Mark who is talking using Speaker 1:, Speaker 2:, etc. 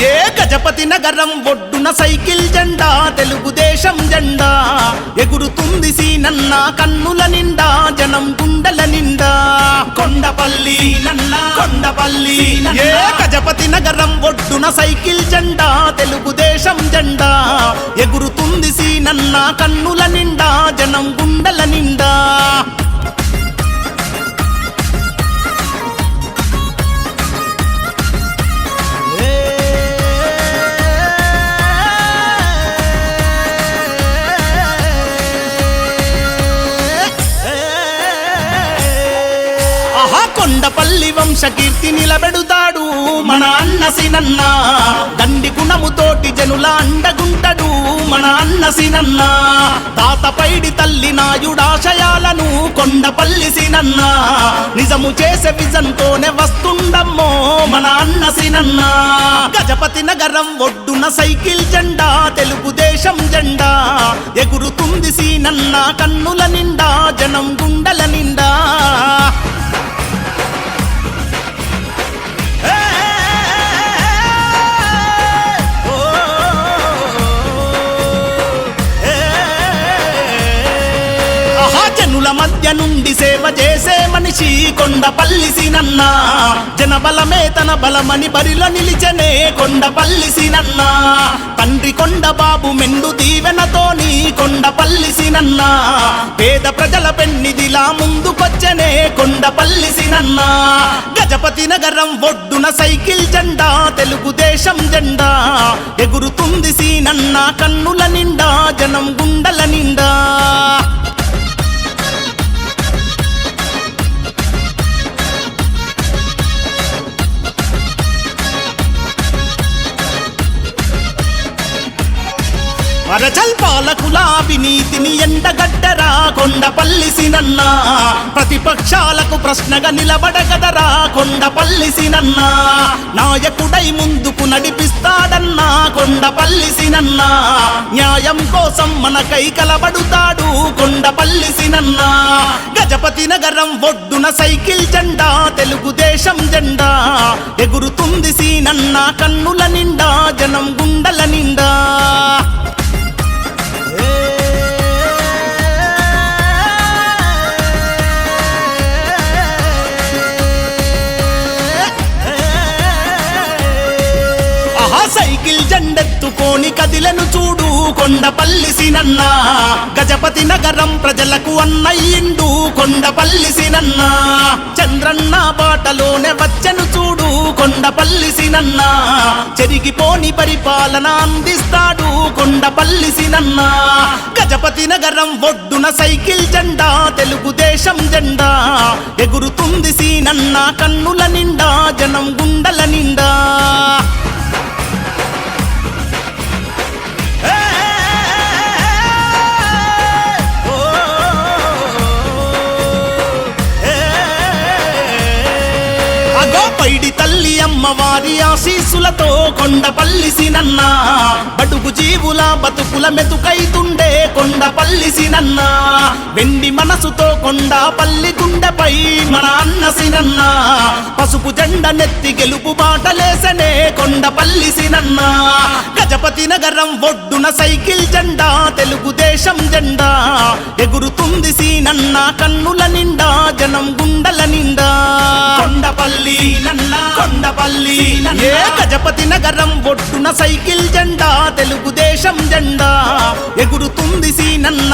Speaker 1: ఏ గజపతి నగరం ఒడ్డున సైకిల్ జెండా తెలుగుదేశం జెండా ఎగురుతుంది సీనన్న కన్నుల నిండా జనం గుండెల నిండా కొండపల్లి కొండపల్లి ఏ గజపతి నగరం ఒడ్డున సైకిల్ జెండా తెలుగుదేశం జెండా ఎగురుతుంది సీనన్న కన్నుల నిండా జనం గుండెల నిండా కొండపల్లి వంశకీర్తి నిలబెడుతాడు మన అన్న సీనన్న దండి గుణముతోటి జనుల అండగుంటడు మన అన్న సీనన్న తాత పైడి తల్లి నాయుడాశయాలను కొండపల్లి సీనన్న నిజము చేసే విజన్తోనే వస్తుండమ్మో మన అన్న సీనన్న గజపతి నగరం ఒడ్డున సైకిల్ జెండా తెలుగుదేశం జెండా ఎగురుతుంది సీనన్న కన్నుల నిండా జనం గుండెల నిండా జనుల మధ్య నుండి సేవ చేసే మనిషి కొండపల్లి సీనన్న జనబలమే తన బలమని బరిలో నిలిచనే కొండపల్లి సీనన్న తండ్రి కొండబాబు మెండు దీవెనతోని కొండపల్లి సీనన్న పేద ప్రజల పెన్నిదిలా ముందుకొచ్చనే కొండపల్లి సీనన్న గజపతి నగరం ఒడ్డున సైకిల్ జెండా తెలుగుదేశం జెండా ఎగురుతుంది సీనన్న కన్నుల నిండా జనం గుండెల నిండా అరచల్ పాలకుల అవినీతిని ఎండగడ్డరా కొండపల్లి సీనన్న ప్రతిపక్షాలకు ప్రశ్నగా నిలబడగదరా కొండపల్లి సీనన్న నాయకుడై ముందుకు నడిపిస్తాడన్నా కొండపల్లి సీనన్న న్యాయం కోసం మనకై కలబడుతాడు కొండపల్లి సీనన్న గజపతి నగరం ఒడ్డున సైకిల్ జెండా తెలుగుదేశం జెండా ఎగురుతుంది సీనన్న కన్నుల నిండా జనం గుండెల నిండా సైకిల్ జెండెత్తుకోని కదిలను చూడు కొండపల్లి సీనన్న గజపతి నగరం ప్రజలకు అన్నయ్యిండు కొండపల్లి సీనన్న చంద్రన్న బాటలోనే వచ్చను చూడు కొండపల్లి సీనన్న చెరిగిపోని పరిపాలన అందిస్తాడు కొండపల్లి సీనన్న గజపతి నగరం ఒడ్డున సైకిల్ జెండా తెలుగుదేశం జెండా ఎగురుతుంది సీనన్న కన్నుల నిండా జనం గుండెల నిండా పైడి తల్లి అమ్మవారి ఆశీస్సులతో కొండపల్లి సీనన్న బడుగు జీవుల బతుకుల మెతుకైతుండే కొండపల్లి సీనన్న వెండి మనసుతో కొండపల్లి గుండెపై మన అన్న సీనన్న పసుపు జెండ నెత్తి గెలుపు బాటలేసనే కొండపల్లి సీనన్న గజపతి నగరం ఒడ్డున సైకిల్ జెండా తెలుగుదేశం జెండా ఎగురుతుంది సీనన్న కన్నుల నిండా జనం గుండెల నిండా కొండపల్లి కొండపల్లి ఏ గజపతి నగరం ఒడ్డున సైకిల్ జెండా తెలుగుదేశం జెండా ఎగురుతుంది సీనన్న